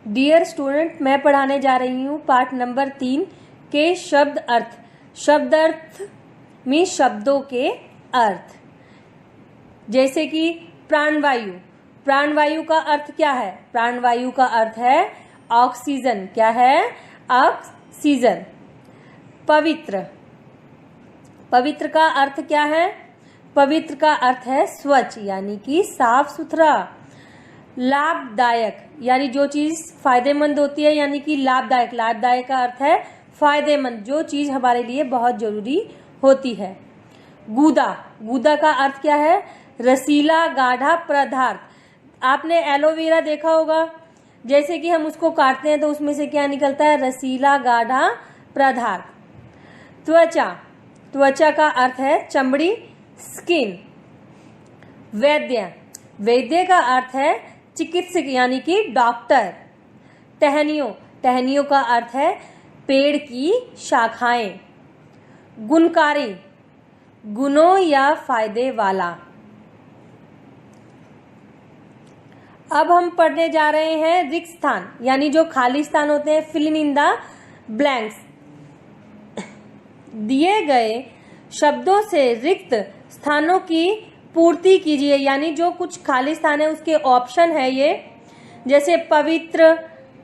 Dear student, मैं पढ़ाने जा रही हूँ पाठ नंबर 3 के शब्द अर्थ। शब्द अर्थ मीन शब्दों के अर्थ। जैसे कि प्राणवायु। प्राणवायु का अर्थ क्या है? प्राणवायु का अर्थ है ऑक्सीजन। क्या है? ऑक्सीजन। पवित्र। पवित्र का अर्थ क्या है? पवित्र का अर्थ है स्वच्छ, यानी कि साफ सुथरा। लाभदायक, यानी जो चीज फायदेमंद होती है, यानी कि लाभदायक। लाभदायक का अर्थ है फायदेमंद, जो चीज हमारे लिए बहुत जरूरी होती है। गूदा। गूदा का अर्थ क्या है? रसीला गाढ़ा पदार्थ। आपने एलोवेरा देखा होगा, जैसे कि हम उसको काटते हैं तो उसमें से क्या निकलता है? रसीला गाढ़ा पदार्थ। त्वचा। त्वचा का अर्थ है चमड़ी, स्किन। वैद्य। वैद्य का अर्थ है चिकित्सक, यानी कि डॉक्टर। टहनियों। टहनियों का अर्थ है पेड़ की शाखाएं। गुणकारी। गुणों या फायदे वाला। अब हम पढ़ने जा रहे हैं रिक्त स्थान, यानी जो खाली स्थान होते हैं, फिल इन द ब्लैंक्स। दिए गए शब्दों से रिक्त स्थानों की पूर्ति कीजिए, यानी जो कुछ खाली स्थान है उसके ऑप्शन है ये, जैसे पवित्र,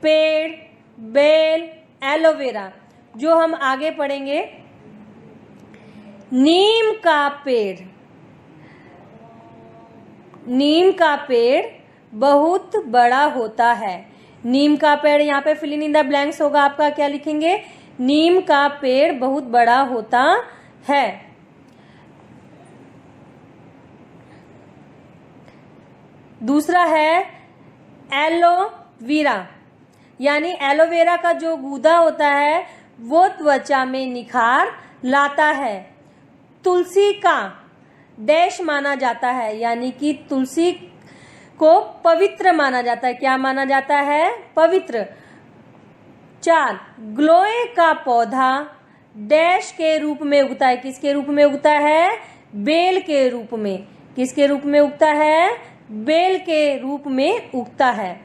पेड़, बेल, एलोवेरा। जो हम आगे पढ़ेंगे, नीम का पेड़। नीम का पेड़ बहुत बड़ा होता है। नीम का पेड़, यहाँ पे फिल इन द ब्लैंक्स होगा आपका। क्या लिखेंगे? नीम का पेड़ बहुत बड़ा होता है। दूसरा है एलोवेरा, यानी एलोवेरा का जो गूदा होता है वो त्वचा में निखार लाता है। तुलसी का डैश माना जाता है, यानी कि तुलसी को पवित्र माना जाता है। क्या माना जाता है? पवित्र। 4, ग्लोए का पौधा डैश के रूप में उगता है। किसके रूप में उगता है? बेल के रूप में। किसके रूप में उगता है? बेल के रूप में उगता है।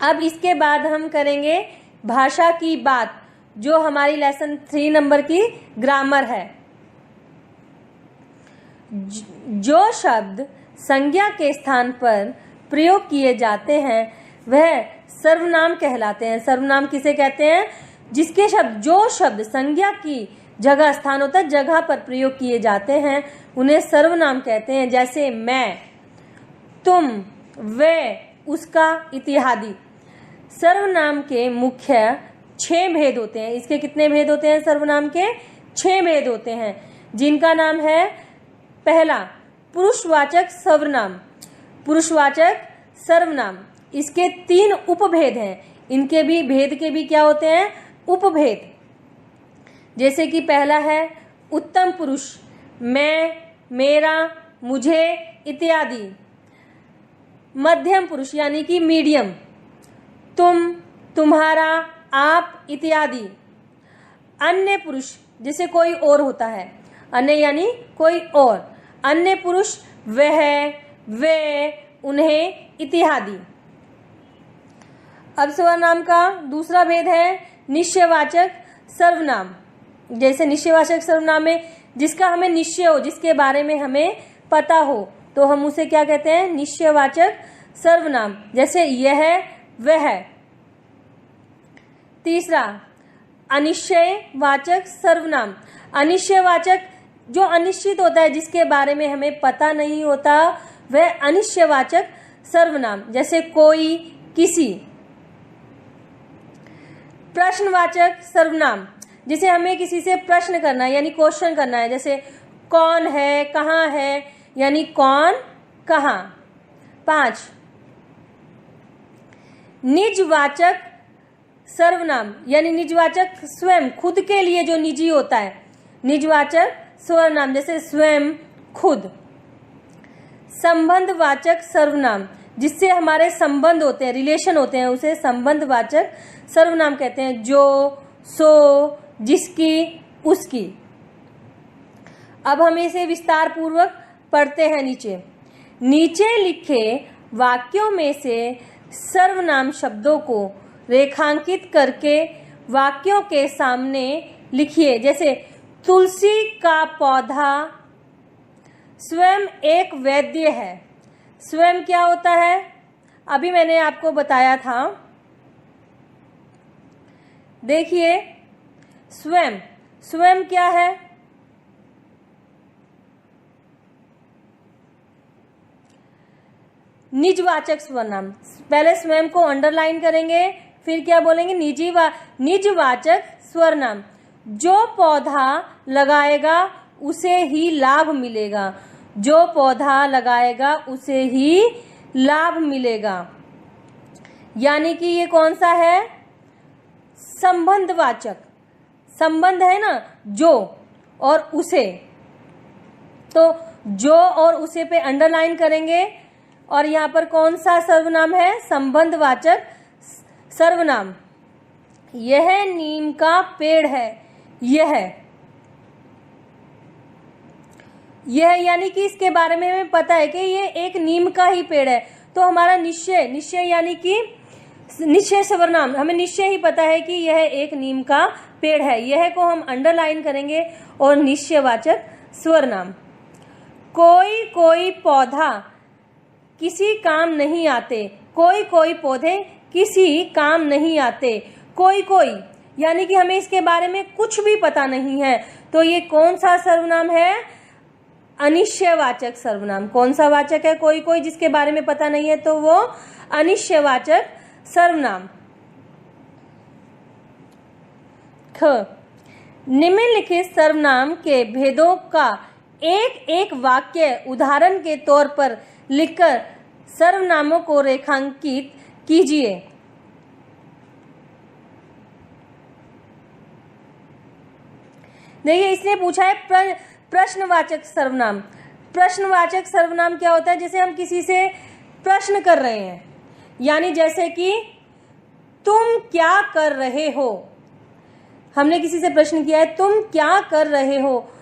अब इसके बाद हम करेंगे भाषा की बात, जो हमारी लेसन 3 नंबर की ग्रामर है। जो शब्द संज्ञा के स्थान पर प्रयोग किए जाते हैं वह सर्वनाम कहलाते हैं। सर्वनाम किसे कहते हैं? जिसके शब्द, जो शब्द संज्ञा की जगह, स्थान होता है, जगह पर प्रयोग किए जाते हैं, उन्हें सर्वनाम कहते हैं। जैसे मैं, तुम, वे, उसका इत्यादि। सर्वनाम के मुख्य 6 भेद होते हैं। इसके कितने भेद होते हैं? सर्वनाम के 6 भेद होते हैं, जिनका नाम है, पहला पुरुषवाचक सर्वनाम। पुरुषवाचक सर्वनाम, इसके 3 उपभेद हैं। इनके भी भेद के भी क्या होते हैं? उपभेद। जैसे कि पहला है उत्तम पुरुष, मैं, मेरा, मुझे इत्यादि। मध्यम पुरुष, यानी कि मीडियम, तुम, तुम्हारा, आप इत्यादि। अन्य पुरुष, जैसे कोई और होता है, अन्य यानी कोई और। अन्य पुरुष, वह, वे, उन्हें इत्यादि। अब सर्वनाम का दूसरा भेद है निश्चयवाचक सर्वनाम। जैसे निश्चयवाचक सर्वनाम में जिसका हमें निश्चय हो, जिसके बारे में हमें पता हो, तो हम उसे क्या कहते हैं? निश्चयवाचक सर्वनाम। जैसे यह, वह। तीसरा अनिश्चयवाचक सर्वनाम। अनिश्चयवाचक, जो अनिश्चित होता है, जिसके बारे में हमें पता नहीं होता, वह अनिश्चयवाचक सर्वनाम। जैसे कोई, किसी। प्रश्नवाचक सर्वनाम, जिसे हमें किसी से प्रश्न करना है, यानी क्वेश्चन करना है। जैसे कौन है, कहाँ है, यानी कौन, कहाँ। 5, निजवाचक सर्वनाम, यानी निजवाचक स्वयं, खुद के लिए जो निजी होता है, निजवाचक सर्वनाम। जैसे स्वयं, खुद। संबंधवाचक सर्वनाम, जिससे हमारे संबंध होते हैं, रिलेशन होते हैं, उसे संबंधवाचक सर्वनाम कहते हैं। जो, सो, जिसकी, उसकी। अब हम इसे विस्तार पूर्वक पढ़ते हैं। नीचे लिखे वाक्यों में से सर्वनाम शब्दों को रेखांकित करके वाक्यों के सामने लिखिए। जैसे तुलसी का पौधा स्वयं एक वैद्य है। स्वयं क्या होता है? अभी मैंने आपको बताया था। देखिए, स्वयं, स्वयं क्या है? निजवाचक सर्वनाम। पहले स्वयं को अंडरलाइन करेंगे, फिर क्या बोलेंगे? निजवाचक सर्वनाम। जो पौधा लगाएगा उसे ही लाभ मिलेगा। जो पौधा लगाएगा उसे ही लाभ मिलेगा। यानी कि ये कौन सा है? संबंधवाचक। संबंध है ना, जो और उसे, तो जो और उसे पे अंडरलाइन करेंगे। और यहाँ पर कौन सा सर्वनाम है? संबंधवाचक सर्वनाम। यह नीम का पेड़ है। यह यानी कि इसके बारे में हमें पता है कि ये एक नीम का ही पेड़ है। तो हमारा निश्चय, निश्चय यानी कि निश्चय सर्वनाम, हमें निश्चय ही पता है कि यह एक नीम का पेड़ है। यह को हम अंडरलाइन करेंगे और निश्चयवाचक सर्वनाम। कोई कोई पौधा किसी काम नहीं आते। कोई कोई पौधे किसी काम नहीं आते। कोई कोई यानी कि हमें इसके बारे में कुछ भी पता नहीं है। तो ये कौन सा सर्वनाम है? अनिश्चयवाचक सर्वनाम। कौन सा वाचक है? कोई कोई, जिसके बारे में पता नहीं है, तो वो अनिश्चयवाचक सर्वनाम। ख, निम्नलिखित सर्वनाम के भेदों का एक एक वाक्य उदाहरण के तौर पर लिखकर सर्वनामों को रेखांकित कीजिए। देखिए, इसने पूछा है प्रश्नवाचक सर्वनाम। प्रश्नवाचक सर्वनाम क्या होता है? जैसे हम किसी से प्रश्न कर रहे हैं, यानी जैसे कि तुम क्या कर रहे हो। हमने किसी से प्रश्न किया है, तुम क्या कर रहे हो।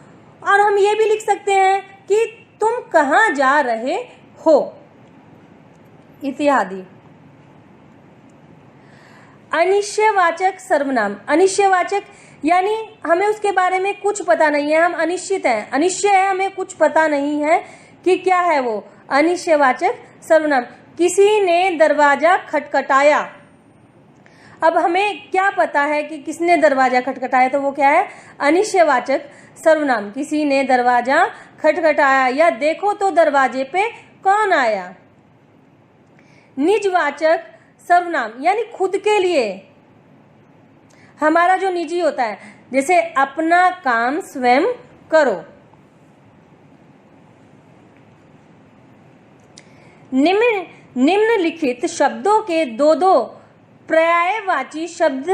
और हम ये भी लिख सकते हैं कि तुम कहाँ जा रहे हो, इत्यादि। अनिश्चयवाचक सर्वनाम। अनिश्चयवाचक यानी हमें उसके बारे में कुछ पता नहीं है, हम अनिश्चित हैं, अनिश्चय है, हमें कुछ पता नहीं है कि क्या है वो। अनिश्चयवाचक सर्वनाम। किसी ने दरवाजा खटखटाया। अब हमें क्या पता है कि किसने दरवाजा खटखटाया? तो वो क्या है? अनिश्चयवाचक सर्वनाम। किसी ने दरवाजा खटखटाया, या देखो तो दरवाजे पे कौन आया। निजवाचक सर्वनाम यानी खुद के लिए, हमारा जो निजी होता है, जैसे अपना काम स्वयं करो। निम्नलिखित शब्दों के दो दो पर्यायवाची शब्द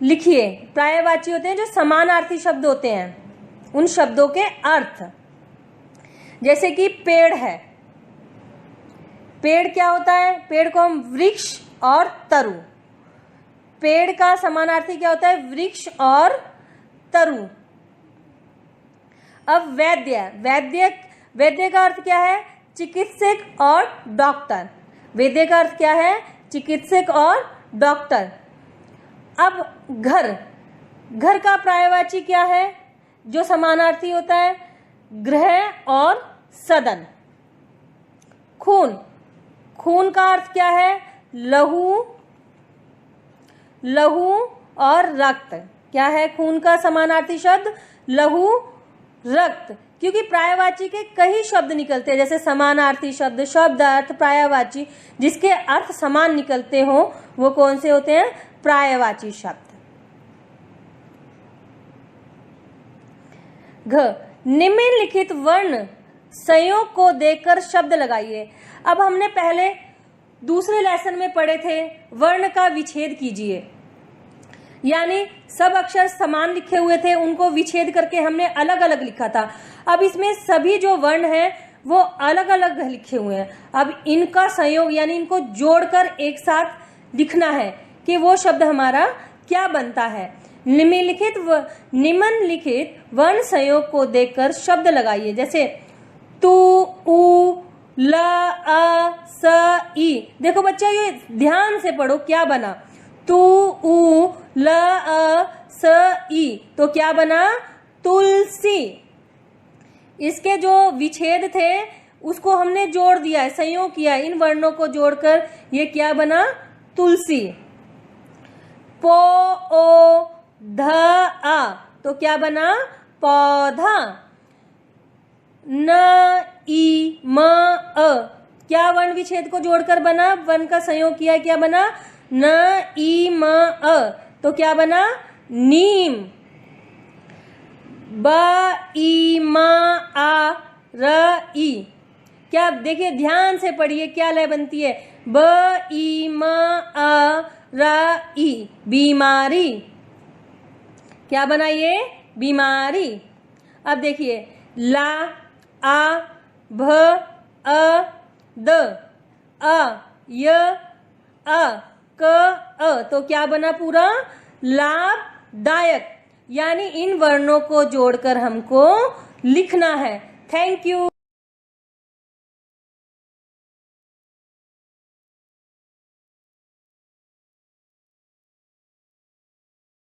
लिखिए। पर्यायवाची होते हैं जो समानार्थी शब्द होते हैं, उन शब्दों के अर्थ। जैसे कि पेड़ है। पेड़ क्या होता है? पेड़ को हम वृक्ष और तरु, पेड़ का समानार्थी क्या होता है? वृक्ष और तरु। अब वैद्य, वैद्य का अर्थ क्या है? चिकित्सक और डॉक्टर। वैद्य का अर्थ क्या है? चिकित्सक और डॉक्टर। अब घर का पर्यायवाची क्या है जो समानार्थी होता है? गृह और सदन। खून का अर्थ क्या है? लहू और रक्त। क्या है खून का समानार्थी शब्द? लहू, रक्त। क्योंकि पर्यायवाची के कई शब्द निकलते हैं, जैसे समानार्थी शब्द, शब्द अर्थ, पर्यायवाची, जिसके अर्थ समान निकलते हो वो कौन से होते हैं? पर्यायवाची शब्द। घ, निम्नलिखित वर्ण संयोग को देखकर शब्द लगाइए। अब हमने पहले दूसरे लेसन में पढ़े थे वर्ण का विच्छेद कीजिए, यानी सब अक्षर समान लिखे हुए थे, उनको विच्छेद करके हमने अलग अलग लिखा था। अब इसमें सभी जो वर्ण हैं वो अलग अलग लिखे हुए हैं। अब इनका संयोग यानी इनको जोड़कर एक साथ लिखना है कि वो शब्द हमारा क्या बनता है। निम्नलिखित वर्ण संयोग को देखकर शब्द लगाइए। जैसे तू, उ, ल अ स ई। देखो बच्चा ये ध्यान से पढ़ो क्या बना, तू उ ल अ स ई, तो क्या बना, तुलसी। इसके जो विच्छेद थे उसको हमने जोड़ दिया है, संयोग किया है, इन वर्णों को जोड़कर ये क्या बना, तुलसी। पो ओ ध आ, तो क्या बना, पौधा। न ई म अ, क्या वर्ण विच्छेद को जोड़कर बना, वर्ण का संयोग किया है, क्या बना, न ई म अ, तो क्या बना, नीम। ब ई म आ र ई, क्या देखिए ध्यान से पढ़िए क्या लय बनती है, ब ई म आ र ई, बीमारी। क्या बना ये, बीमारी। अब देखिए ला आ भ अ द अ य अ क अ, तो क्या बना पूरा, लाभदायक। यानी इन वर्णों को जोड़कर हमको लिखना है। Thank you.